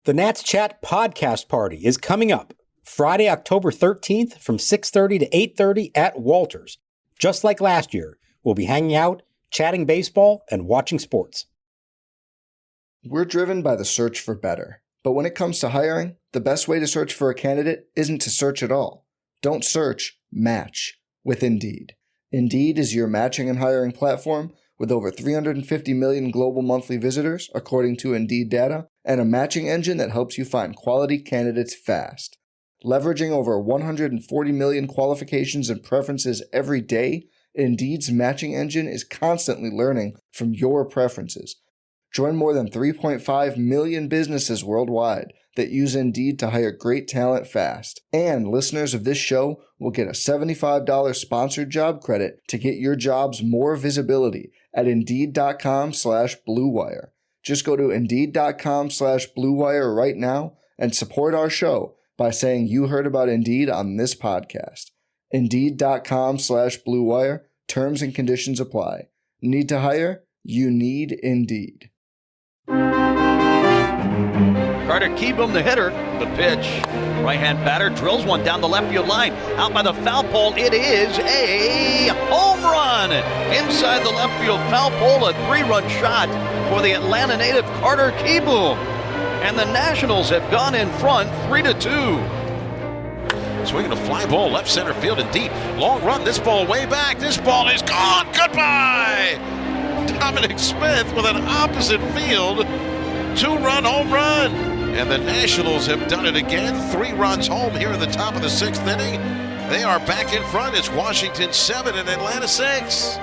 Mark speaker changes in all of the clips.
Speaker 1: The Nats Chat podcast party is coming up Friday, October 13th from 6:30 to 8:30 at Walters. Just like last year, we'll be hanging out, chatting baseball, and watching sports.
Speaker 2: We're driven by the search for better. But when it comes to hiring, the best way to search for a candidate isn't to search at all. Don't search, match with Indeed. Indeed is your matching and hiring platform with over 350 million global monthly visitors, according to Indeed data, and a matching engine that helps you find quality candidates fast. Leveraging over 140 million qualifications and preferences every day, Indeed's matching engine is constantly learning from your preferences. Join more than 3.5 million businesses worldwide that use Indeed to hire great talent fast. And listeners of this show will get a $75 sponsored job credit to get your jobs more visibility at Indeed.com/Blue Wire. Just go to Indeed.com/Blue Wire right now and support our show by saying you heard about Indeed on this podcast. Indeed.com/Blue Wire. Terms and conditions apply. Need to hire? You need Indeed.
Speaker 3: Carter Kieboom, the hitter. The pitch. Right-hand batter drills one down the left field line. Out by the foul pole. It is a home run. Inside the left field foul pole, a 3-run shot for the Atlanta native Carter Kieboom. And the Nationals have gone in front 3-2.
Speaker 4: Swinging a fly ball left center field and deep. Long run. This ball way back. This ball is gone. Goodbye. Dominic Smith with an opposite field 2-run home run. And the Nationals have done it again. 3 runs home here in the top of the 6th inning. They are back in front. It's Washington 7 and Atlanta 6.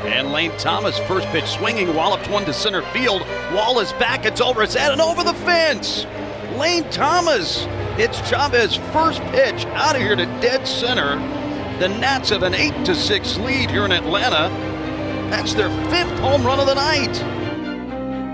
Speaker 3: And Lane Thomas, first pitch swinging, wallops one to center field. Wall is back. It's over his head and over the fence. Lane Thomas hits Chavez' first pitch out of here to dead center. The Nats have an 8-6 lead here in Atlanta. That's their 5th home run of the night.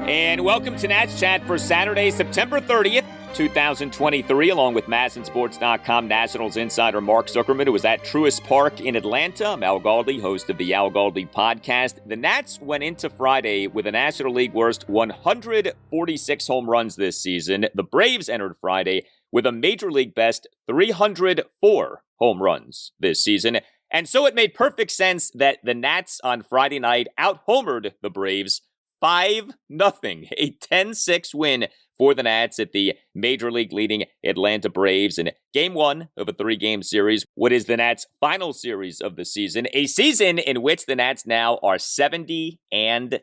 Speaker 5: And welcome to Nats Chat for Saturday, September 30th, 2023, along with MASNsports.com Nationals insider Mark Zuckerman, who was at Truist Park in Atlanta. I'm Al Galdi, host of the Al Galdi podcast. The Nats went into Friday with a National League worst 146 home runs this season. The Braves entered Friday with a Major League best 304 home runs this season. And so it made perfect sense that the Nats on Friday night out-homered the Braves 5-0, a 10-6 win for the Nats at the Major League leading Atlanta Braves in Game 1 of a 3-game series. What is the Nats' final series of the season? A season in which the Nats now are 70-90.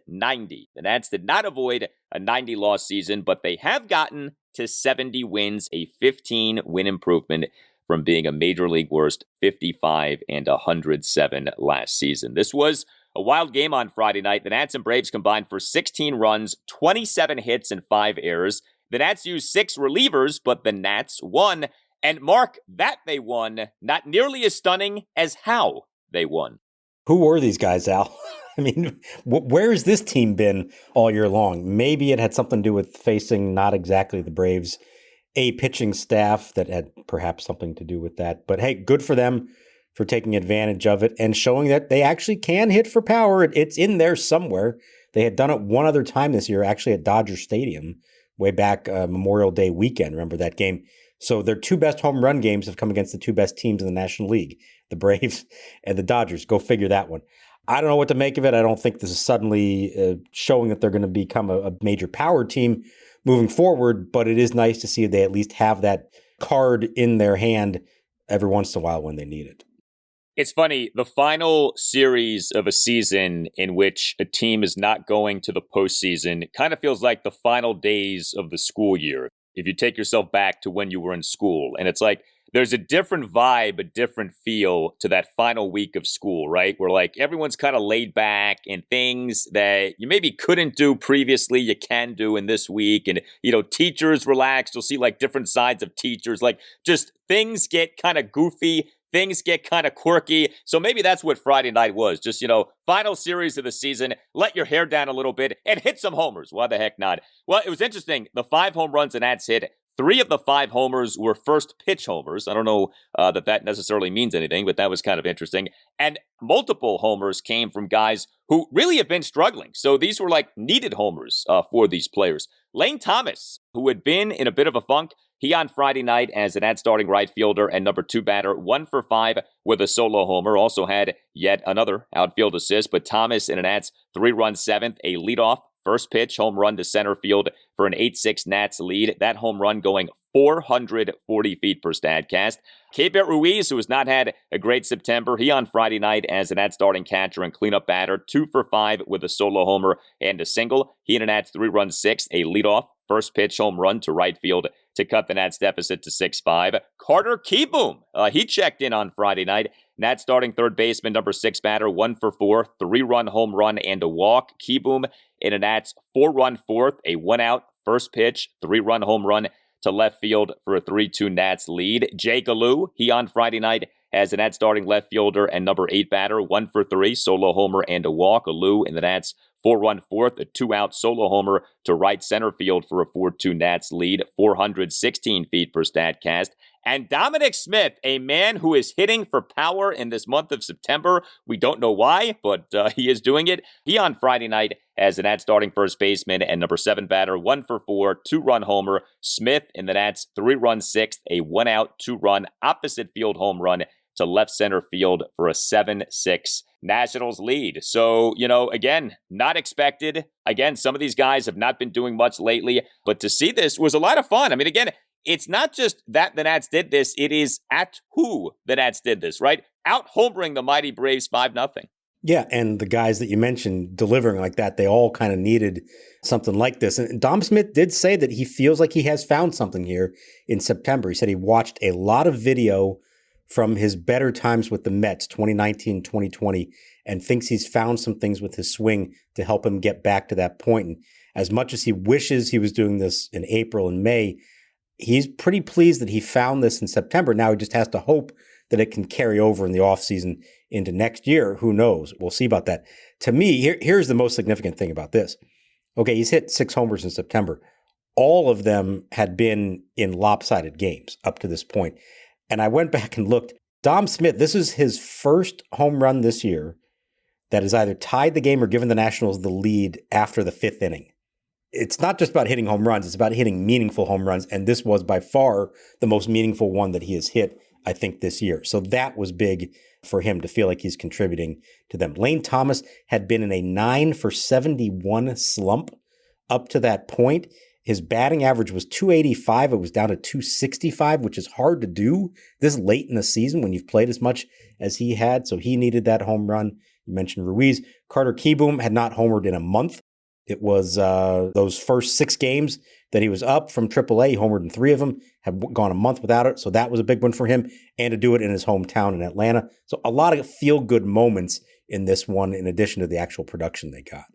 Speaker 5: The Nats did not avoid a 90-loss season, but they have gotten to 70 wins, a 15-win improvement from being a Major League worst 55-107 last season. This was a wild game on Friday night. The Nats and Braves combined for 16 runs, 27 hits, and 5 errors. The Nats used 6 relievers, but the Nats won. And Mark, that they won, not nearly as stunning as how they won.
Speaker 1: Who were these guys, Al? I mean, where has this team been all year long? Maybe it had something to do with facing not exactly the Braves, a pitching staff that had perhaps something to do with that. But hey, good for them for taking advantage of it and showing that they actually can hit for power. It's in there somewhere. They had done it one other time this year, actually at Dodger Stadium, way back Memorial Day weekend. Remember that game? So their 2 best home run games have come against the 2 best teams in the National League, the Braves and the Dodgers. Go figure that one. I don't know what to make of it. I don't think this is suddenly showing that they're going to become a major power team moving forward, but it is nice to see they at least have that card in their hand every once in a while when they need it.
Speaker 5: It's funny, the final series of a season in which a team is not going to the postseason kind of feels like the final days of the school year. If you take yourself back to when you were in school, and it's like there's a different vibe, a different feel to that final week of school, right? Where like everyone's kind of laid back and things that you maybe couldn't do previously, you can do in this week. And, you know, teachers relax. You'll see like different sides of teachers, like just things get kind of goofy. Things get kind of quirky. So maybe that's what Friday night was. Just, you know, final series of the season. Let your hair down a little bit and hit some homers. Why the heck not? Well, it was interesting. The 5 home runs the Nats hit, 3 of the 5 homers were first pitch homers. I don't know that necessarily means anything, but that was kind of interesting. And multiple homers came from guys who really have been struggling. So these were like needed homers for these players. Lane Thomas, who had been in a bit of a funk, he on Friday night as an starting right fielder and number 2 batter, 1 for 5 with a solo homer. Also had yet another outfield assist, but Thomas in an Nats 3-run 7th, a leadoff first pitch home run to center field for an 8-6 Nats lead. That home run going 440 feet per Statcast. Keibert Ruiz, who has not had a great September, he on Friday night as an Nats starting catcher and cleanup batter, 2 for 5 with a solo homer and a single. He in a Nats 3-run 6th, a leadoff first pitch home run to right field to cut the Nats deficit to 6-5. Carter Kieboom, he checked in on Friday night. Nats starting third baseman, number 6 batter, 1 for 4, 3-run home run and a walk. Kieboom in a Nats 4-run 4th, a 1-out first pitch, 3-run home run to left field for a 3-2 Nats lead. Jay Galoo, he on Friday night as a Nats starting left fielder and number 8 batter, 1 for 3, solo homer and a walk. Galoo in the Nats 4-run 4th, a 2-out solo homer to right center field for a 4-2 Nats lead, 416 feet per Statcast. And Dominic Smith, a man who is hitting for power in this month of September. We don't know why, but he is doing it. He on Friday night as an Nats starting first baseman and number 7 batter, 1 for 4, 2-run homer. Smith in the Nats 3-run 6th, a 1-out 2-run opposite field home run to left center field for a 7-6 Nationals lead. So, again, not expected. Again, some of these guys have not been doing much lately, but to see this was a lot of fun. I mean, again, it's not just that the Nats did this, it is at who the Nats did this, right? Out-homering the mighty Braves 5-0.
Speaker 1: Yeah, and the guys that you mentioned delivering like that, they all kind of needed something like this. And Dom Smith did say that he feels like he has found something here in September. He said he watched a lot of video from his better times with the Mets, 2019, 2020, and thinks he's found some things with his swing to help him get back to that point. And as much as he wishes he was doing this in April and May, he's pretty pleased that he found this in September. Now he just has to hope that it can carry over in the offseason into next year. Who knows? We'll see about that. To me, here's the most significant thing about this. Okay, he's hit 6 homers in September. All of them had been in lopsided games up to this point. And I went back and looked. Dom Smith, this is his first home run this year that has either tied the game or given the Nationals the lead after the 5th inning. It's not just about hitting home runs. It's about hitting meaningful home runs. And this was by far the most meaningful one that he has hit, I think, this year. So that was big for him to feel like he's contributing to them. Lane Thomas had been in a 9 for 71 slump up to that point. His batting average was 285. It was down to 265, which is hard to do this late in the season when you've played as much as he had. So he needed that home run. You mentioned Ruiz. Carter Kieboom had not homered in a month. It was those first 6 games that he was up from AAA. He homered in 3 of them, had gone a month without it. So that was a big one for him, and to do it in his hometown in Atlanta. So a lot of feel-good moments in this one, in addition to the actual production they got.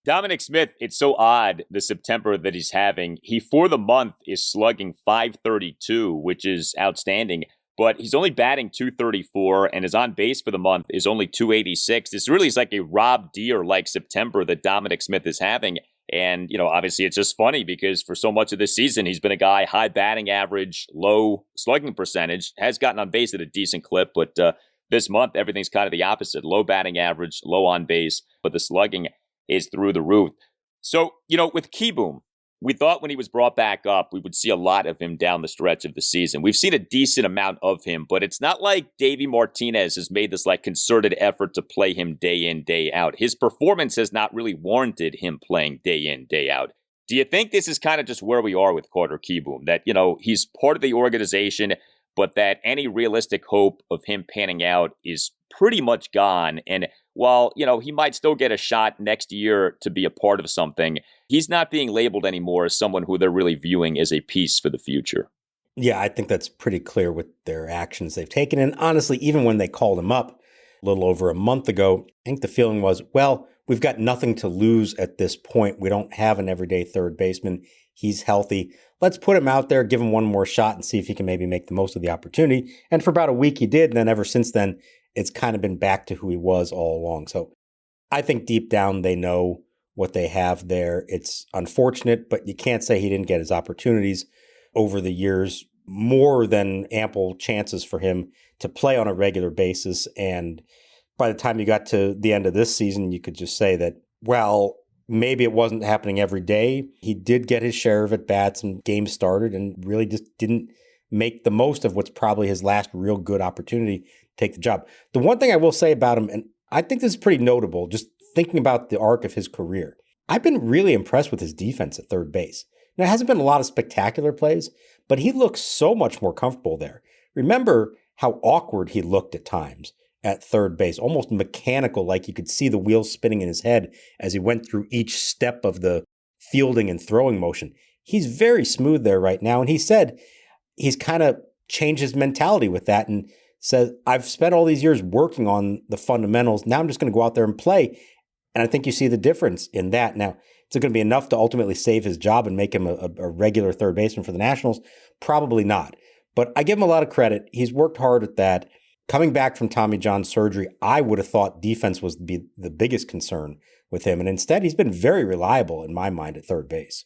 Speaker 5: Dominic Smith, it's so odd, the September that he's having. He, for the month, is slugging .532, which is outstanding. But he's only batting .234, and his on base for the month is only .286. This really is like a Rob Deere-like September that Dominic Smith is having. And, obviously it's just funny because for so much of this season, he's been a guy, high batting average, low slugging percentage, has gotten on base at a decent clip. But this month, everything's kind of the opposite. Low batting average, low on base, but the slugging is through the roof. So, with Kieboom, we thought when he was brought back up, we would see a lot of him down the stretch of the season. We've seen a decent amount of him, but it's not like Davey Martinez has made this concerted effort to play him day in, day out. His performance has not really warranted him playing day in, day out. Do you think this is kind of just where we are with Carter Kieboom? That, he's part of the organization, but that any realistic hope of him panning out is pretty much gone. And while, he might still get a shot next year to be a part of something, he's not being labeled anymore as someone who they're really viewing as a piece for the future.
Speaker 1: Yeah, I think that's pretty clear with their actions they've taken. And honestly, even when they called him up a little over a month ago, I think the feeling was, well, we've got nothing to lose at this point. We don't have an everyday third baseman. He's healthy. Let's put him out there, give him one more shot and see if he can maybe make the most of the opportunity. And for about a week he did. And then ever since then, it's kind of been back to who he was all along. So I think deep down they know what they have there. It's unfortunate, but you can't say he didn't get his opportunities over the years, more than ample chances for him to play on a regular basis. And by the time you got to the end of this season, you could just say that, well, maybe it wasn't happening every day. He did get his share of at-bats and games started and really just didn't make the most of what's probably his last real good opportunity to take the job. The one thing I will say about him, and I think this is pretty notable, just thinking about the arc of his career, I've been really impressed with his defense at third base. Now, it hasn't been a lot of spectacular plays, but he looks so much more comfortable there. Remember how awkward he looked at times at third base, almost mechanical, like you could see the wheels spinning in his head as he went through each step of the fielding and throwing motion. He's very smooth there right now, and he said he's kind of changed his mentality with that and says, I've spent all these years working on the fundamentals. Now I'm just going to go out there and play. And I think you see the difference in that. Now, is it going to be enough to ultimately save his job and make him a regular third baseman for the Nationals? Probably not. But I give him a lot of credit. He's worked hard at that. Coming back from Tommy John surgery, I would have thought defense was the biggest concern with him. And instead, he's been very reliable in my mind at third base.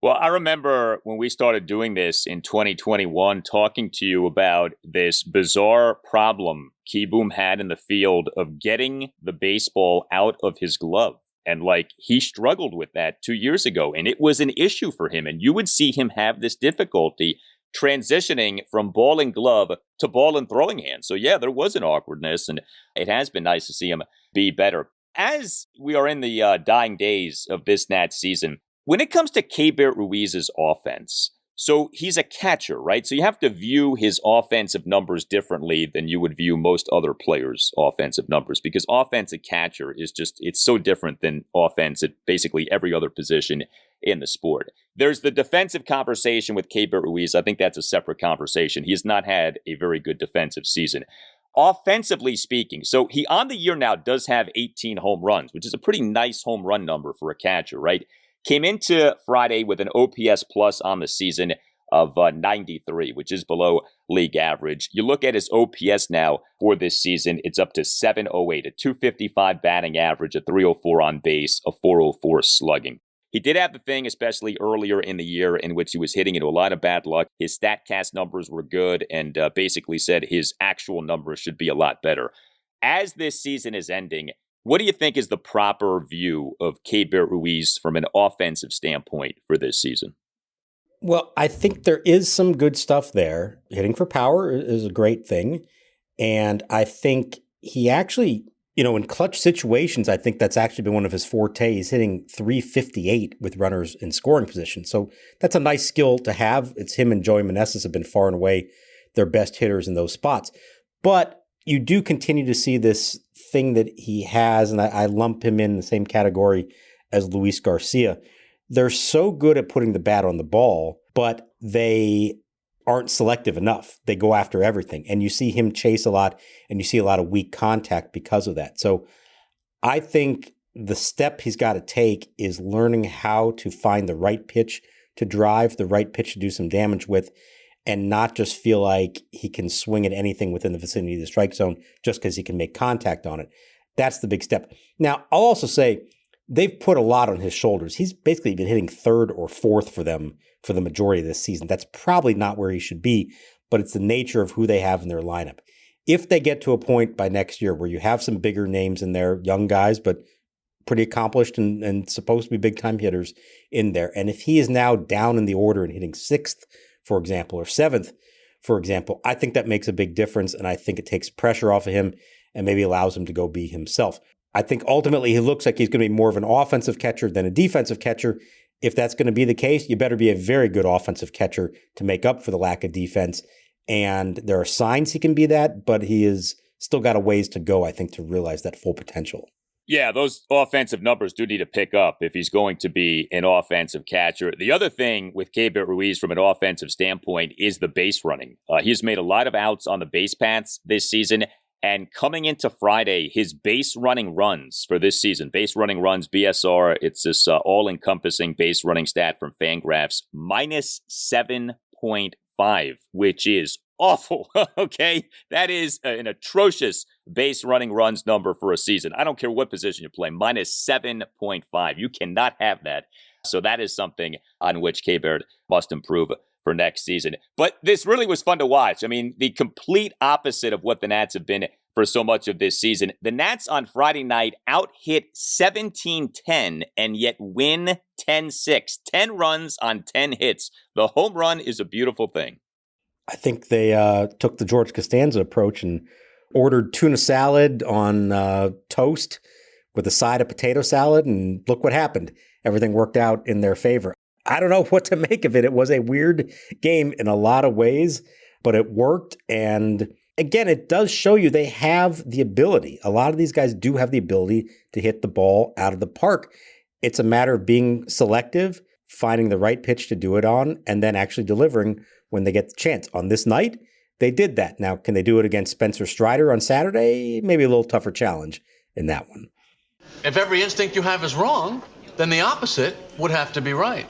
Speaker 5: Well, I remember when we started doing this in 2021, talking to you about this bizarre problem Kieboom had in the field of getting the baseball out of his glove. And he struggled with that 2 years ago, and it was an issue for him. And you would see him have this difficulty transitioning from ball and glove to ball and throwing hand. So yeah, there was an awkwardness, and it has been nice to see him be better. As we are in the dying days of this Nats season, when it comes to Keibert Ruiz's offense, so he's a catcher, right? So you have to view his offensive numbers differently than you would view most other players' offensive numbers, because offensive catcher is it's so different than offense at basically every other position in the sport. There's the defensive conversation with Keibert Ruiz. I think that's a separate conversation. He has not had a very good defensive season. Offensively speaking, so he on the year now does have 18 home runs, which is a pretty nice home run number for a catcher, right? Came into Friday with an OPS plus on the season of 93, which is below league average. You look at his OPS now for this season, it's up to 708, a 255 batting average, a 304 on base, a 404 slugging. He did have the thing, especially earlier in the year, in which he was hitting into a lot of bad luck. His StatCast numbers were good and basically said his actual numbers should be a lot better. As this season is ending, what do you think is the proper view of Keibert Ruiz from an offensive standpoint for this season?
Speaker 1: Well, I think there is some good stuff there. Hitting for power is a great thing. And I think he actually, in clutch situations, I think that's actually been one of his forte. He's hitting 358 with runners in scoring position. So that's a nice skill to have. It's him and Joey Meneses have been far and away their best hitters in those spots. But you do continue to see this thing that he has, and I lump him in the same category as Luis Garcia. They're so good at putting the bat on the ball, but they aren't selective enough. They go after everything. And you see him chase a lot, and you see a lot of weak contact because of that. So I think the step he's got to take is learning how to find the right pitch to drive, the right pitch to do some damage with, and not just feel like he can swing at anything within the vicinity of the strike zone just because he can make contact on it. That's the big step. Now, I'll also say they've put a lot on his shoulders. He's basically been hitting third or fourth for them for the majority of this season. That's probably not where he should be, but it's the nature of who they have in their lineup. If they get to a point by next year where you have some bigger names in there, young guys, but pretty accomplished and supposed to be big-time hitters in there, and if he is now down in the order and hitting sixth, for example, or seventh, for example, I think that makes a big difference, and I think it takes pressure off of him and maybe allows him to go be himself. I think ultimately he looks like he's going to be more of an offensive catcher than a defensive catcher. If that's going to be the case, you better be a very good offensive catcher to make up for the lack of defense. And there are signs he can be that, but he has still got a ways to go, I think, to realize that full potential.
Speaker 5: Yeah, those offensive numbers do need to pick up if he's going to be an offensive catcher. The other thing with Keibert Ruiz from an offensive standpoint is the base running. He's made a lot of outs on the base paths this season. And coming into Friday, his base running runs for this season, base running runs, BSR, it's this all-encompassing base running stat from Fangraphs, minus 7.5, which is awful, okay? That is an atrocious base running runs number for a season. I don't care what position you play, minus 7.5. You cannot have that. So that is something on which Keibert must improve for next season. But this really was fun to watch. I mean, the complete opposite of what the Nats have been for so much of this season. The Nats on Friday night out-hit 17-10 and yet win 10-6. 10 runs on 10 hits. The home run is a beautiful thing.
Speaker 1: I think they took the George Costanza approach and ordered tuna salad on toast with a side of potato salad, and look what happened. Everything worked out in their favor. I don't know what to make of it. It was a weird game in a lot of ways, but it worked. And again, it does show you they have the ability. A lot of these guys do have the ability to hit the ball out of the park. It's a matter of being selective, finding the right pitch to do it on, and then actually delivering when they get the chance. On this night, they did that. Now, can they do it against Spencer Strider on Saturday? Maybe a little tougher challenge in that one.
Speaker 6: If every instinct you have is wrong, then the opposite would have to be right.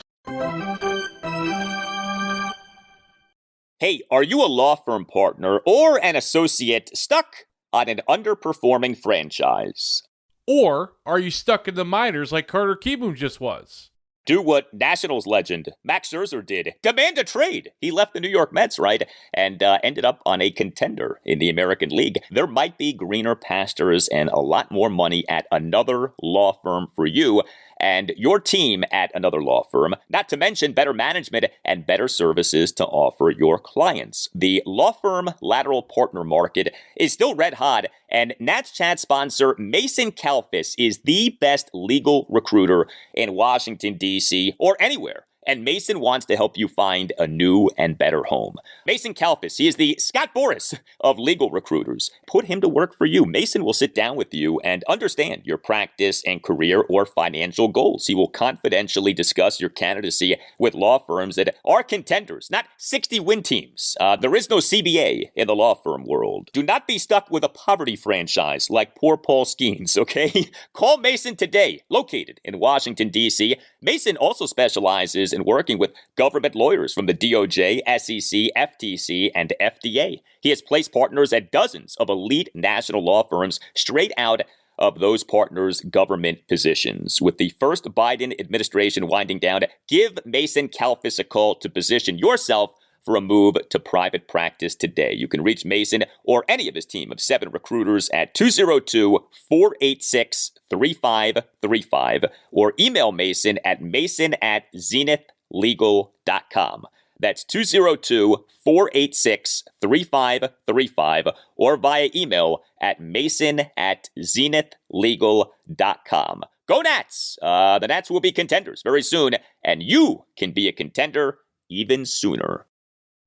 Speaker 5: Hey, are you a law firm partner or an associate stuck on an underperforming franchise?
Speaker 7: Or are you stuck in the minors like Carter Kieboom just was?
Speaker 5: Do what Nationals legend Max Scherzer did. Demand a trade. He left the New York Mets, right? And ended up on a contender in the American League. There might be greener pastures and a lot more money at another law firm for you and your team at another law firm, not to mention better management and better services to offer your clients. The law firm lateral partner market is still red hot, and Nats Chat sponsor Mason Kalfas is the best legal recruiter in Washington, D.C., or anywhere. And Mason wants to help you find a new and better home. Mason Kalfas, he is the Scott Boras of legal recruiters. Put him to work for you. Mason will sit down with you and understand your practice and career or financial goals. He will confidentially discuss your candidacy with law firms that are contenders, not 60-win teams. There is no CBA in the law firm world. Do not be stuck with a poverty franchise like poor Paul Skeens, okay? Call Mason today, located in Washington, D.C. Mason also specializes in working with government lawyers from the DOJ, SEC, FTC, and FDA. He has placed partners at dozens of elite national law firms straight out of those partners' government positions. With the first Biden administration winding down, give Mason Kalfas a call to position yourself for a move to private practice today. You can reach Mason or any of his team of 7 recruiters at 202-486-3535 or email Mason at mason@zenithlegal.com. That's 202-486-3535 or via email at mason@zenithlegal.com. Go Nats! The Nats will be contenders very soon, and you can be a contender even sooner.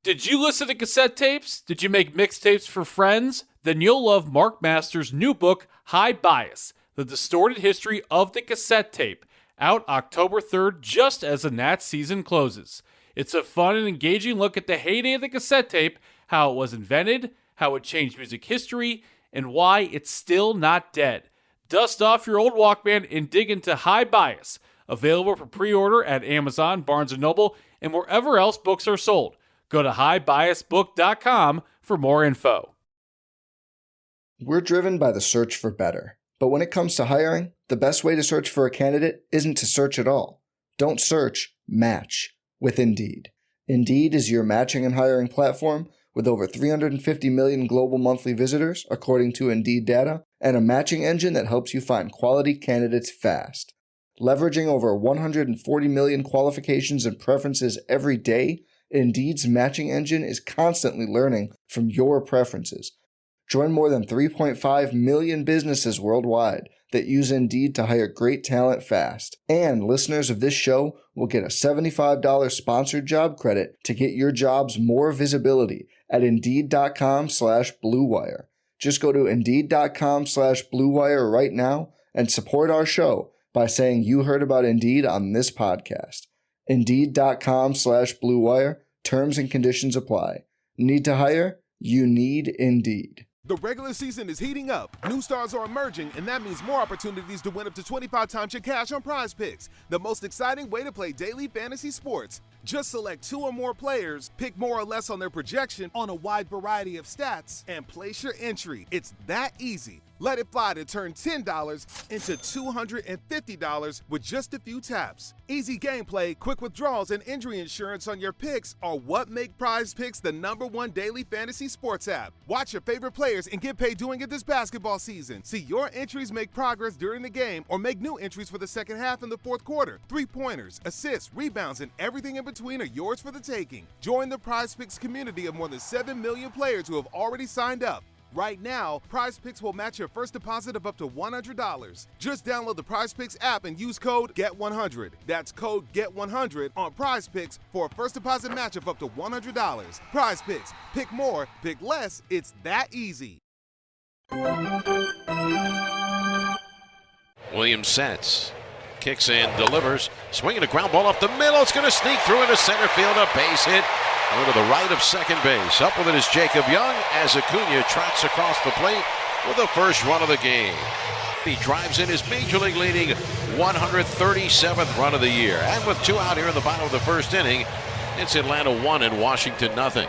Speaker 7: Did you listen to cassette tapes? Did you make mixtapes for friends? Then you'll love Mark Masters' new book, High Bias, The Distorted History of the Cassette Tape, out October 3rd, just as the Nats season closes. It's a fun and engaging look at the heyday of the cassette tape, how it was invented, how it changed music history, and why it's still not dead. Dust off your old Walkman and dig into High Bias, available for pre-order at Amazon, Barnes & Noble, and wherever else books are sold. Go to highbiasbook.com for more info.
Speaker 2: We're driven by the search for better. But when it comes to hiring, the best way to search for a candidate isn't to search at all. Don't search, match with Indeed. Indeed is your matching and hiring platform with over 350 million global monthly visitors, according to Indeed data, and a matching engine that helps you find quality candidates fast. Leveraging over 140 million qualifications and preferences every day, Indeed's matching engine is constantly learning from your preferences. Join more than 3.5 million businesses worldwide that use Indeed to hire great talent fast. And listeners of this show will get a $75 sponsored job credit to get your jobs more visibility at Indeed.com/Blue Wire. Just go to Indeed.com/Blue Wire right now and support our show by saying you heard about Indeed on this podcast. Indeed.com/Blue Wire. Terms and conditions apply. Need to hire? You need Indeed.
Speaker 8: The regular season is heating up. New stars are emerging, and that means more opportunities to win up to 25 times your cash on Prize Picks, the most exciting way to play daily fantasy sports. Just select 2 or more players, pick more or less on their projection on a wide variety of stats, and place your entry. It's that easy. Let it fly to turn $10 into $250 with just a few taps. Easy gameplay, quick withdrawals, and injury insurance on your picks are what make Prize Picks the #1 daily fantasy sports app. Watch your favorite players and get paid doing it this basketball season. See your entries make progress during the game or make new entries for the second half in the fourth quarter. 3-pointers, assists, rebounds, and everything in between are yours for the taking. Join the Prize Picks community of more than 7 million players who have already signed up. Right now, Prize Picks will match your first deposit of up to $100. Just download the Prize Picks app and use code GET100. That's code GET100 on Prize Picks for a first deposit match of up to $100. Prize Picks. Pick more, pick less. It's that easy.
Speaker 4: Williams sets, kicks in, delivers, swinging a ground ball up the middle. It's going to sneak through into center field, a base hit. Over to the right of second base. Up with it is Jacob Young as Acuna trots across the plate with the first run of the game. He drives in his major league leading 137th run of the year. And with 2 out here in the bottom of the first inning, it's Atlanta 1 and Washington 0.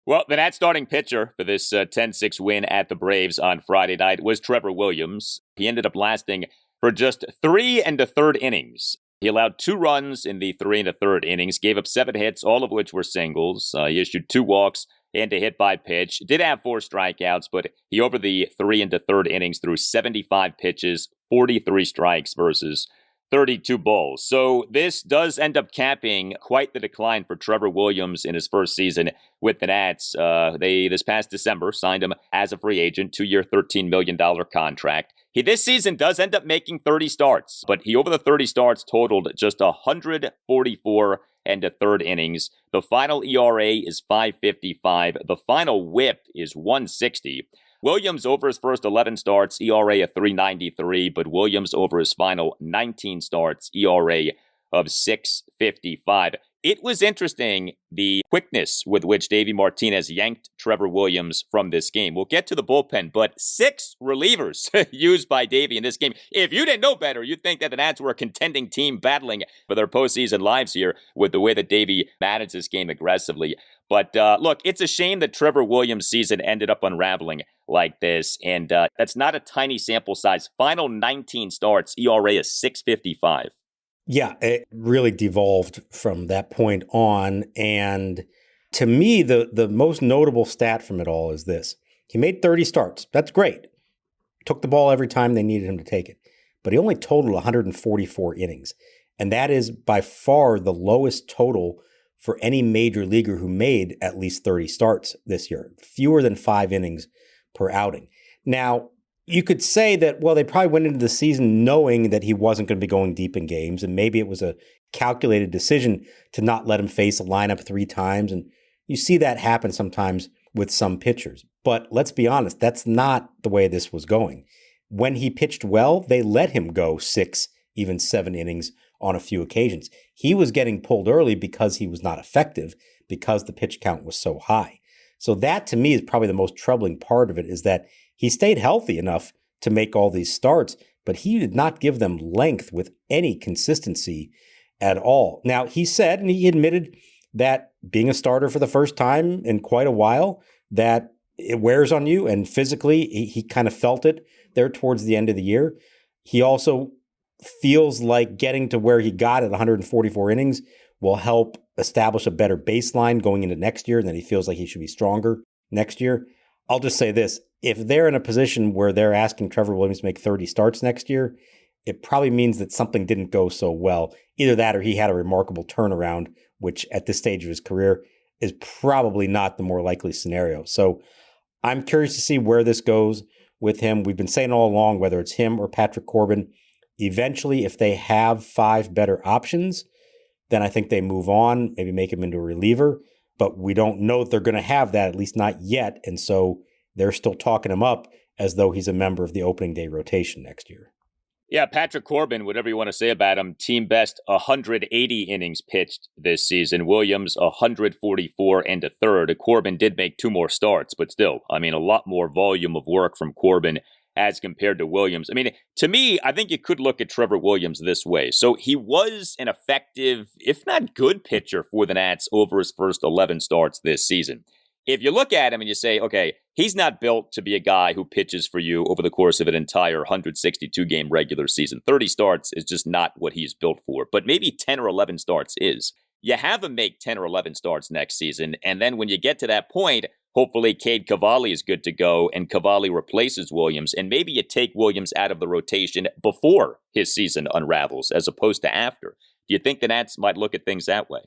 Speaker 5: Well, the Nats starting pitcher for this 10-6 win at the Braves on Friday night was Trevor Williams. He ended up lasting for just 3 1/3 innings. He allowed 2 runs in the 3 1/3 innings, gave up 7 hits, all of which were singles. He issued 2 walks and a hit by pitch. Did have 4 strikeouts, but he over the 3 1/3 innings threw 75 pitches, 43 strikes versus 32 balls. So this does end up capping quite the decline for Trevor Williams in his first season with the Nats. They, this past December, signed him as a free agent, 2-year, $13 million contract. He this season does end up making 30 starts, but he over the 30 starts totaled just 144 1/3 innings. The final ERA is 5.55. The final WHIP is 160. Williams over his first 11 starts, ERA of 3.93, but Williams over his final 19 starts, ERA of 6.55. It was interesting, the quickness with which Davey Martinez yanked Trevor Williams from this game. We'll get to the bullpen, but 6 relievers used by Davey in this game. If you didn't know better, you'd think that the Nats were a contending team battling for their postseason lives here with the way that Davey managed this game aggressively. But look, it's a shame that Trevor Williams' season ended up unraveling like this, and that's not a tiny sample size. Final 19 starts, ERA is 6.55.
Speaker 1: Yeah, it really devolved from that point on. And to me, the most notable stat from it all is this. He made 30 starts. That's great. Took the ball every time they needed him to take it. But he only totaled 144 innings. And that is by far the lowest total for any major leaguer who made at least 30 starts this year. Fewer than 5 innings per outing. Now, you could say that, well, they probably went into the season knowing that he wasn't going to be going deep in games, and maybe it was a calculated decision to not let him face a lineup 3 times. And you see that happen sometimes with some pitchers. But let's be honest, that's not the way this was going. When he pitched well, they let him go 6, even 7 innings on a few occasions. He was getting pulled early because he was not effective, because the pitch count was so high. So that, to me, is probably the most troubling part of it, is that he stayed healthy enough to make all these starts, but he did not give them length with any consistency at all. Now, he said, and he admitted, that being a starter for the first time in quite a while, that it wears on you, and physically he kind of felt it there towards the end of the year. He also feels like getting to where he got at 144 innings will help establish a better baseline going into next year, and that he feels like he should be stronger next year. I'll just say this. If they're in a position where they're asking Trevor Williams to make 30 starts next year, it probably means that something didn't go so well. Either that or he had a remarkable turnaround, which at this stage of his career is probably not the more likely scenario. So I'm curious to see where this goes with him. We've been saying all along, whether it's him or Patrick Corbin, eventually, if they have 5 better options, then I think they move on, maybe make him into a reliever. But we don't know that they're going to have that, at least not yet. And so they're still talking him up as though he's a member of the opening day rotation next year.
Speaker 5: Yeah, Patrick Corbin, whatever you want to say about him, team best 180 innings pitched this season. Williams, 144 1/3. Corbin did make 2 more starts, but still, I mean, a lot more volume of work from Corbin as compared to Williams. I mean, to me, I think you could look at Trevor Williams this way. So he was an effective, if not good pitcher for the Nats over his first 11 starts this season. If you look at him and you say, okay, he's not built to be a guy who pitches for you over the course of an entire 162-game regular season. 30 starts is just not what he's built for, but maybe 10 or 11 starts is. You have him make 10 or 11 starts next season, and then when you get to that point, hopefully Cade Cavalli is good to go, and Cavalli replaces Williams, and maybe you take Williams out of the rotation before his season unravels as opposed to after. Do you think the Nats might look at things that way?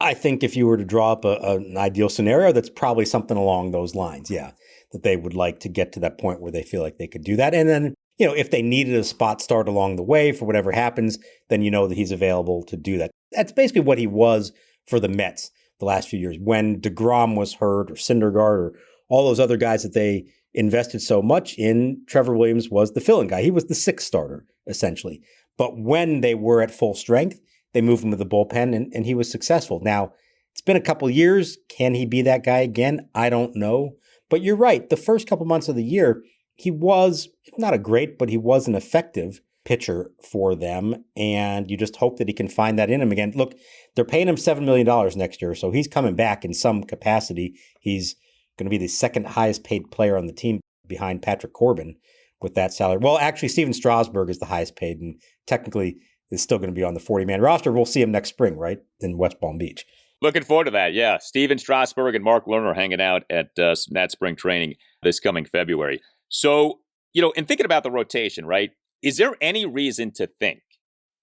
Speaker 1: I think if you were to draw up an ideal scenario, that's probably something along those lines, yeah, that they would like to get to that point where they feel like they could do that. And then, if they needed a spot start along the way for whatever happens, then you know that he's available to do that. That's basically what he was for the Mets the last few years. When DeGrom was hurt or Syndergaard or all those other guys that they invested so much in, Trevor Williams was the fill-in guy. He was the sixth starter, essentially. But when they were at full strength, they moved him to the bullpen, and he was successful. Now, it's been a couple years. Can he be that guy again? I don't know. But you're right. The first couple months of the year, he was not a great, but he was an effective pitcher for them. And you just hope that he can find that in him again. Look, they're paying him $7 million next year, so he's coming back in some capacity. He's going to be the second highest paid player on the team behind Patrick Corbin with that salary. Well, actually, Steven Strasburg is the highest paid, and technically is still going to be on the 40-man roster. We'll see him next spring, right, in West Palm Beach.
Speaker 5: Looking forward to that, yeah. Steven Strasburg and Mark Lerner hanging out at Nat Spring Training this coming February. So, in thinking about the rotation, right, is there any reason to think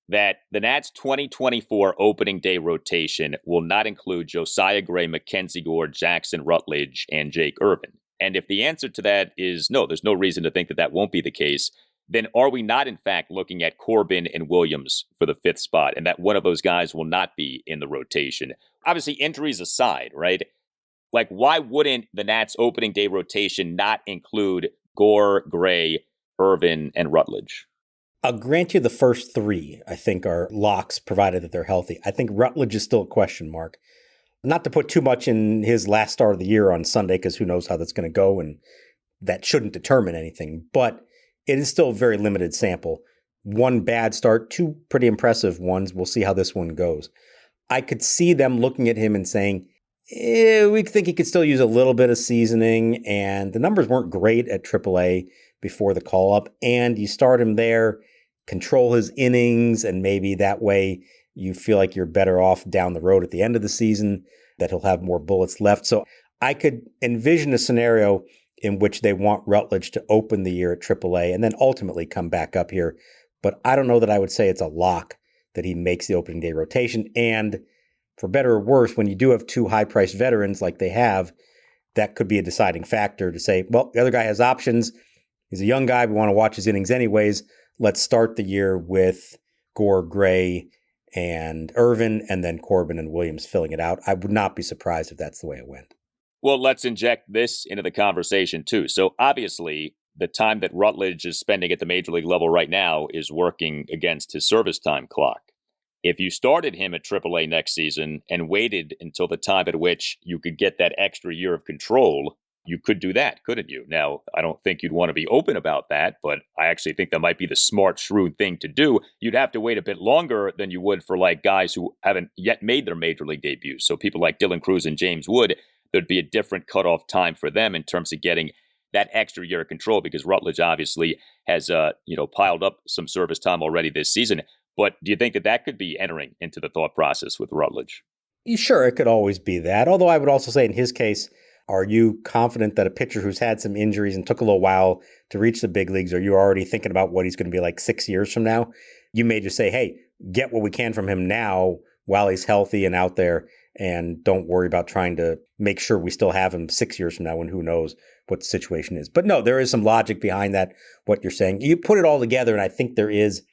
Speaker 5: that the Nats 2024 opening day rotation will not include Josiah Gray, Mackenzie Gore, Jackson Rutledge, and Jake Irvin? And if the answer to that is no, there's no reason to think that that won't be the case, then are we not, in fact, looking at Corbin and Williams for the fifth spot, and that one of those guys will not be in the rotation? Obviously, injuries aside, right? Like, why wouldn't the Nats opening day rotation not include Gore, Gray, Irvin, and Rutledge?
Speaker 1: I'll grant you the first three, I think, are locks, provided that they're healthy. I think Rutledge is still a question mark. Not to put too much in his last start of the year on Sunday, because who knows how that's going to go, and that shouldn't determine anything. But it is still a very limited sample. One bad start, two pretty impressive ones. We'll see how this one goes. I could see them looking at him and saying, we think he could still use a little bit of seasoning, and the numbers weren't great at AAA before the call-up, and you start him there, control his innings, and maybe that way you feel like you're better off down the road at the end of the season, that he'll have more bullets left. So I could envision a scenario in which they want Rutledge to open the year at AAA and then ultimately come back up here. But I don't know that I would say it's a lock that he makes the opening day rotation. And for better or worse, when you do have two high-priced veterans like they have, that could be a deciding factor to say, well, the other guy has options. He's a young guy. We want to watch his innings anyways. Let's start the year with Gore, Gray, and Irvin, and then Corbin and Williams filling it out. I would not be surprised if that's the way it went.
Speaker 5: Well, let's inject this into the conversation, too. So obviously, the time that Rutledge is spending at the major league level right now is working against his service time clock. If you started him at AAA next season and waited until the time at which you could get that extra year of control, you could do that, couldn't you? Now, I don't think you'd want to be open about that, but I actually think that might be the smart, shrewd thing to do. You'd have to wait a bit longer than you would for like guys who haven't yet made their major league debuts. So people like Dylan Cruz and James Wood, there'd be a different cutoff time for them in terms of getting that extra year of control, because Rutledge obviously has piled up some service time already this season. But do you think that that could be entering into the thought process with Rutledge?
Speaker 1: Sure, it could always be that. Although I would also say in his case, are you confident that a pitcher who's had some injuries and took a little while to reach the big leagues, are you already thinking about what he's going to be like 6 years from now? You may just say, hey, get what we can from him now while he's healthy and out there, and don't worry about trying to make sure we still have him 6 years from now when who knows what the situation is. But no, there is some logic behind that, what you're saying. You put it all together, and I think there is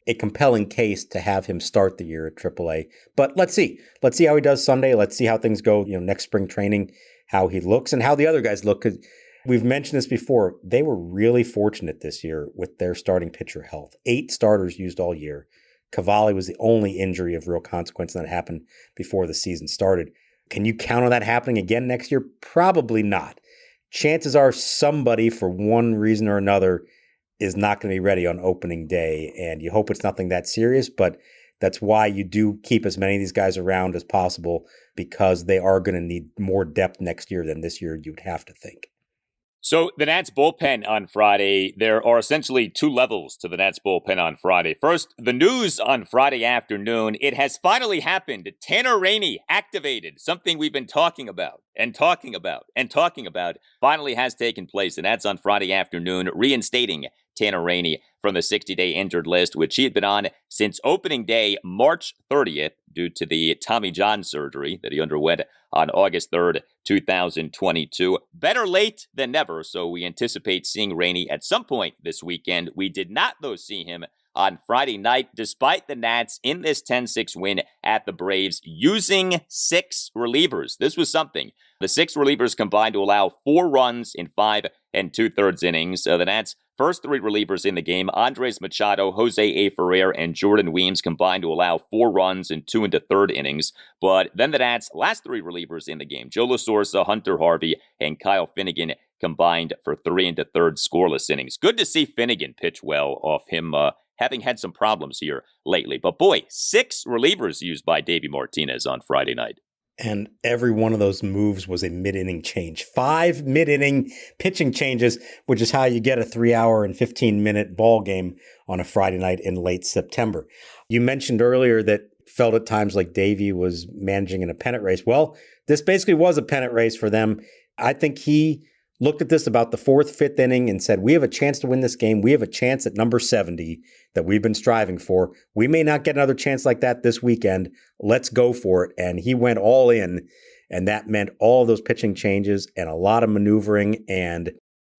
Speaker 1: a compelling case to have him start the year at AAA. But let's see. Let's see how he does Sunday. Let's see how things go, next spring training, how he looks and how the other guys look. Because we've mentioned this before. They were really fortunate this year with their starting pitcher health. 8 starters used all year. Cavalli was the only injury of real consequence that happened before the season started. Can you count on that happening again next year? Probably not. Chances are somebody, for one reason or another, is not going to be ready on opening day. And you hope it's nothing that serious, but that's why you do keep as many of these guys around as possible, because they are going to need more depth next year than this year, you'd have to think.
Speaker 5: So the Nats bullpen on Friday, there are essentially two levels to the Nats bullpen on Friday. First, the news on Friday afternoon, it has finally happened. Tanner Rainey activated, something we've been talking about, finally has taken place. The Nats on Friday afternoon reinstating Tanner Rainey from the 60-day injured list, which he had been on since opening day, March 30th, due to the Tommy John surgery that he underwent on August 3rd, 2022. Better late than never, so we anticipate seeing Rainey at some point this weekend. We did not, though, see him on Friday night, despite the Nats in this 10-6 win at the Braves using 6 relievers. This was something. The 6 relievers combined to allow 4 runs in 5 2/3 innings. The Nats' first 3 relievers in the game, Andres Machado, Jose A. Ferrer, and Jordan Weems, combined to allow 4 runs in 2 1/3 innings. But then the Nats' last 3 relievers in the game, Joe La Sorsa, Hunter Harvey, and Kyle Finnegan, combined for 3 1/3 scoreless innings. Good to see Finnegan pitch well off him having had some problems here lately. But boy, 6 relievers used by Davey Martinez on Friday night.
Speaker 1: And every one of those moves was a mid-inning change. 5 mid-inning pitching changes, which is how you get a 3-hour and 15-minute ball game on a Friday night in late September. You mentioned earlier that felt at times like Davey was managing in a pennant race. Well, this basically was a pennant race for them. I think he looked at this about the 4th, 5th inning and said, we have a chance to win this game. We have a chance at number 70 that we've been striving for. We may not get another chance like that this weekend. Let's go for it. And he went all in, and that meant all of those pitching changes and a lot of maneuvering and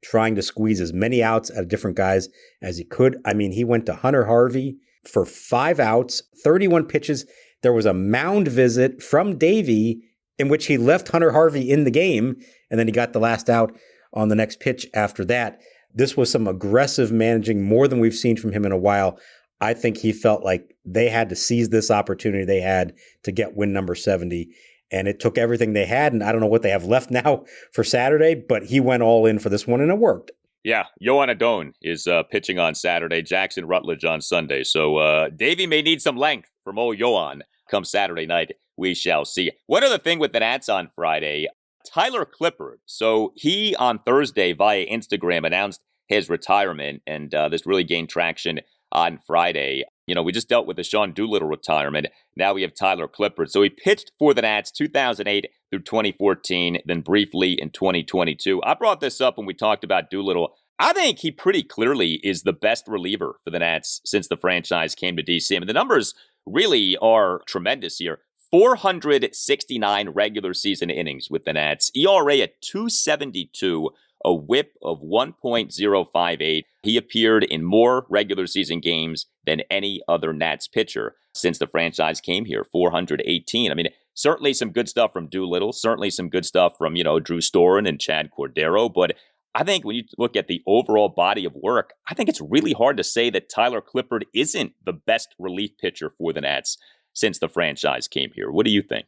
Speaker 1: trying to squeeze as many outs out of different guys as he could. I mean, he went to Hunter Harvey for 5 outs, 31 pitches. There was a mound visit from Davey in which he left Hunter Harvey in the game, and then he got the last out on the next pitch after that. This was some aggressive managing, more than we've seen from him in a while. I think he felt like they had to seize this opportunity they had to get win number 70, and it took everything they had, and I don't know what they have left now for Saturday, but he went all in for this one, and it worked.
Speaker 5: Yeah, Yohan Adon is pitching on Saturday, Jackson Rutledge on Sunday, so Davey may need some length from old Yohan come Saturday night. We shall see. One other thing with the Nats on Friday, Tyler Clippard. So he on Thursday via Instagram announced his retirement, and this really gained traction on Friday. You know, we just dealt with the Sean Doolittle retirement. Now we have Tyler Clippard. So he pitched for the Nats 2008 through 2014, then briefly in 2022. I brought this up when we talked about Doolittle. I think he pretty clearly is the best reliever for the Nats since the franchise came to DC. I mean, the numbers really are tremendous here. 469 regular season innings with the Nats, ERA at 2.72, a whip of 1.058. He appeared in more regular season games than any other Nats pitcher since the franchise came here, 418. I mean, certainly some good stuff from Doolittle, certainly some good stuff from, Drew Storen and Chad Cordero, but I think when you look at the overall body of work, I think it's really hard to say that Tyler Clippard isn't the best relief pitcher for the Nats since the franchise came here. What do you think?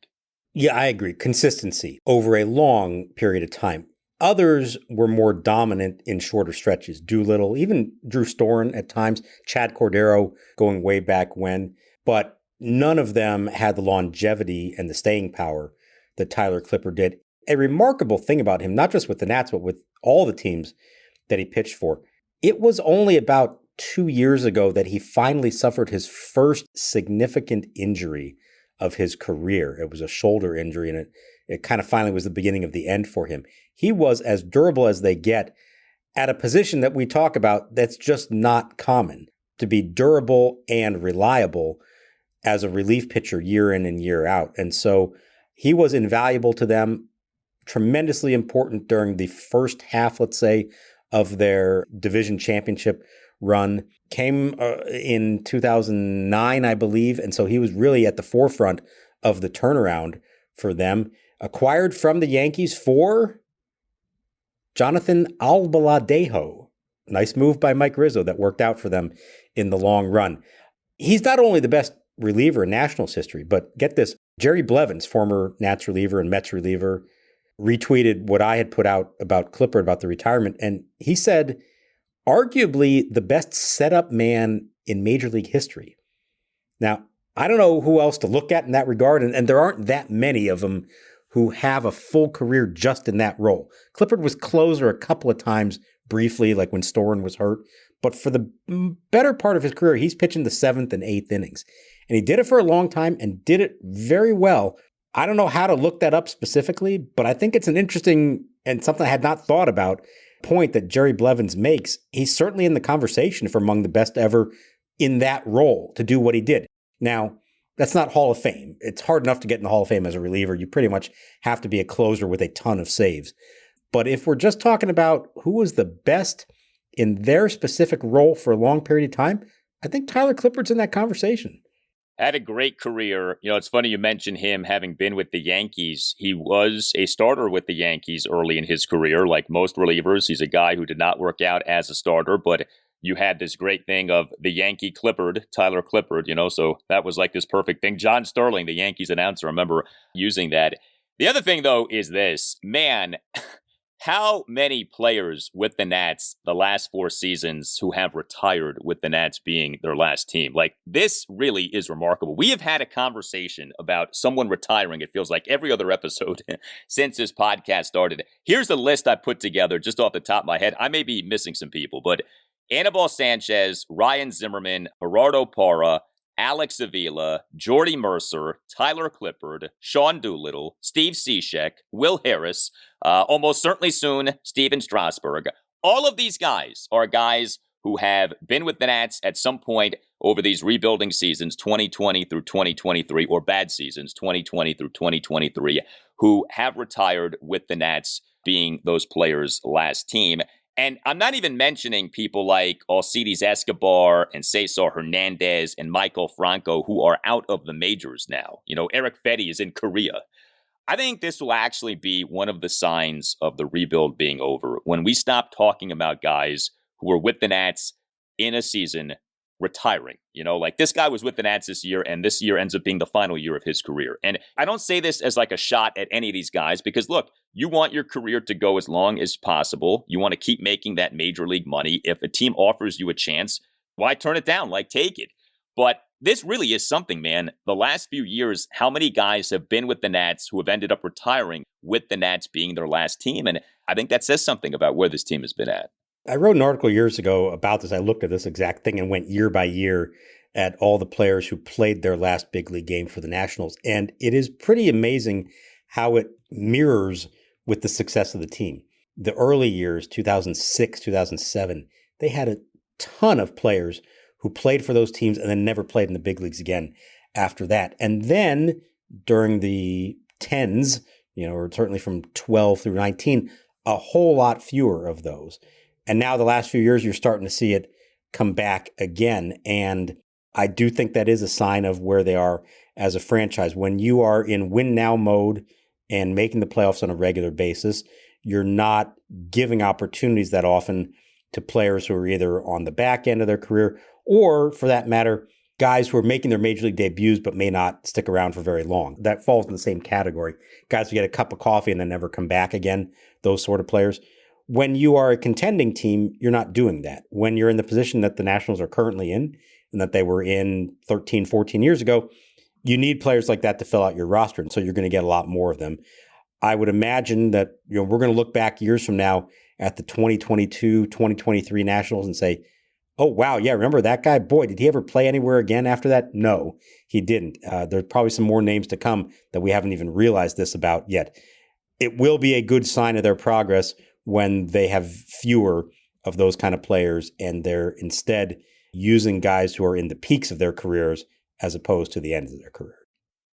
Speaker 1: Yeah, I agree. Consistency over a long period of time. Others were more dominant in shorter stretches. Doolittle, even Drew Storen at times, Chad Cordero going way back when. But none of them had the longevity and the staying power that Tyler Clippard did. A remarkable thing about him, not just with the Nats, but with all the teams that he pitched for, it was only about 2 years ago that he finally suffered his first significant injury of his career. It was a shoulder injury, and it kind of finally was the beginning of the end for him. He was as durable as they get at a position that we talk about that's just not common, to be durable and reliable as a relief pitcher year in and year out. And so he was invaluable to them, tremendously important during the first half, let's say, of their division championship run. Came in 2009, I believe, and so he was really at the forefront of the turnaround for them. Acquired from the Yankees for Jonathan Albaladejo. Nice move by Mike Rizzo that worked out for them in the long run. He's not only the best reliever in Nationals history, but get this, Jerry Blevins, former Nats reliever and Mets reliever, retweeted what I had put out about Clippard, about the retirement, and he said, arguably the best setup man in Major League history. Now, I don't know who else to look at in that regard, and there aren't that many of them who have a full career just in that role. Clippard was closer a couple of times briefly, like when Storen was hurt, but for the better part of his career, he's pitching the 7th and 8th innings. And he did it for a long time and did it very well. I don't know how to look that up specifically, but I think it's an interesting and something I had not thought about point that Jerry Blevins makes. He's certainly in the conversation for among the best ever in that role to do what he did. Now, that's not Hall of Fame. It's hard enough to get in the Hall of Fame as a reliever. You pretty much have to be a closer with a ton of saves. But if we're just talking about who was the best in their specific role for a long period of time, I think Tyler Clippard's in that conversation.
Speaker 5: Had a great career. You know, it's funny you mentioned him having been with the Yankees. He was a starter with the Yankees early in his career. Like most relievers, he's a guy who did not work out as a starter, but you had this great thing of the Yankee Clippard, Tyler Clippard, you know, so that was like this perfect thing. John Sterling, the Yankees announcer, I remember using that. The other thing, though, is this. Man, how many players with the Nats the last 4 seasons who have retired with the Nats being their last team? Like, this really is remarkable. We have had a conversation about someone retiring, it feels like, every other episode since this podcast started. Here's the list I put together just off the top of my head. I may be missing some people, but Anibal Sanchez, Ryan Zimmerman, Gerardo Parra, Alex Avila, Jordy Mercer, Tyler Clippard, Sean Doolittle, Steve Cishek, Will Harris, almost certainly soon, Steven Strasburg. All of these guys are guys who have been with the Nats at some point over these rebuilding seasons, 2020 through 2023, or bad seasons, 2020 through 2023, who have retired with the Nats being those players' last team. And I'm not even mentioning people like Alcides Escobar and Cesar Hernandez and Michael Franco, who are out of the majors now. You know, Eric Fetty is in Korea. I think this will actually be one of the signs of the rebuild being over. When we stop talking about guys who were with the Nats in a season retiring. You know, like this guy was with the Nats this year, and this year ends up being the final year of his career. And I don't say this as like a shot at any of these guys because, look, you want your career to go as long as possible. You want to keep making that major league money. If a team offers you a chance, why turn it down? Like, take it. But this really is something, man. The last few years, how many guys have been with the Nats who have ended up retiring with the Nats being their last team? And I think that says something about where this team has been at.
Speaker 1: I wrote an article years ago about this. I looked at this exact thing and went year by year at all the players who played their last big league game for the Nationals. And it is pretty amazing how it mirrors with the success of the team. The early years, 2006, 2007, they had a ton of players who played for those teams and then never played in the big leagues again after that. And then during the 10s, you know, or certainly from 12 through 19, a whole lot fewer of those. And now the last few years, you're starting to see it come back again. And I do think that is a sign of where they are as a franchise. When you are in win now mode and making the playoffs on a regular basis, you're not giving opportunities that often to players who are either on the back end of their career or, for that matter, guys who are making their major league debuts but may not stick around for very long. That falls in the same category. Guys who get a cup of coffee and then never come back again, those sort of players. When you are a contending team, you're not doing that. When you're in the position that the Nationals are currently in and that they were in 13, 14 years ago, you need players like that to fill out your roster. And so you're going to get a lot more of them. I would imagine that, you know, we're going to look back years from now at the 2022, 2023 Nationals and say, oh, wow, yeah, remember that guy? Boy, did he ever play anywhere again after that? No, he didn't. There's probably some more names to come that we haven't even realized this about yet. It will be a good sign of their progress when they have fewer of those kind of players and they're instead using guys who are in the peaks of their careers as opposed to the ends of their career.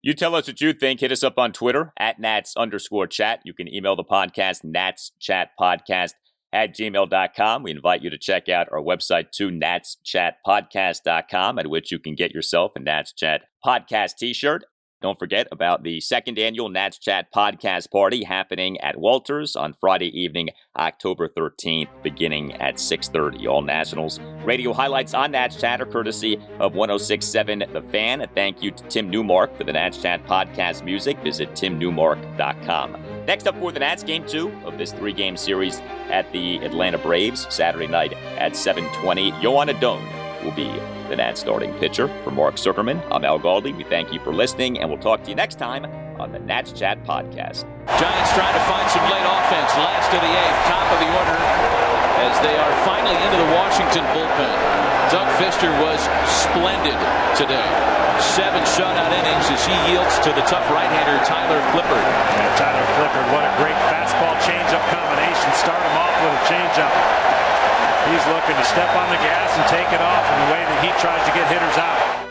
Speaker 5: You tell us what you think. Hit us up on Twitter at @Nats_chat. You can email the podcast, natschatpodcast@gmail.com. We invite you to check out our website too, natschatpodcast.com, at which you can get yourself a Nats Chat podcast t-shirt. Don't forget about the second annual Nats Chat podcast party happening at Walters on Friday evening, October 13th, beginning at 6:30. All Nationals radio highlights on Nats Chat are courtesy of 106.7 The Fan. Thank you to Tim Newmark for the Nats Chat podcast music. Visit timnewmark.com. Next up for the Nats, Game 2 of this 3-game series at the Atlanta Braves, Saturday night at 7:20. Yohan Adon will be the Nats starting pitcher. For Mark Zuckerman, I'm Al Galdi. We thank you for listening, and we'll talk to you next time on the Nats Chat Podcast.
Speaker 9: Giants trying to find some late offense. Last of the 8th, top of the order, as they are finally into the Washington bullpen. Doug Fister was splendid today. 7 shutout innings as he yields to the tough right-hander Tyler Clippard.
Speaker 10: Yeah, Tyler Clippard, what a great fastball changeup combination. Start him off with a changeup. He's looking to step on the gas and take it off in the way that he tries to get hitters out.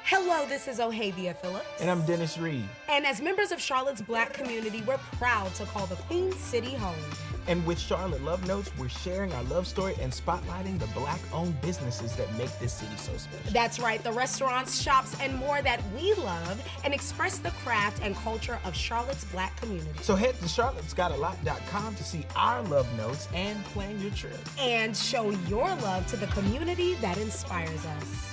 Speaker 11: Hello, this is Ohavia Phillips.
Speaker 12: And I'm Dennis Reed.
Speaker 11: And as members of Charlotte's Black community, we're proud to call the Queen City home.
Speaker 12: And with Charlotte Love Notes, we're sharing our love story and spotlighting the Black-owned businesses that make this city so special.
Speaker 11: That's right, the restaurants, shops, and more that we love and express the craft and culture of Charlotte's Black community.
Speaker 12: So head to charlottesgotalot.com to see our love notes and plan your trip.
Speaker 11: And show your love to the community that inspires us.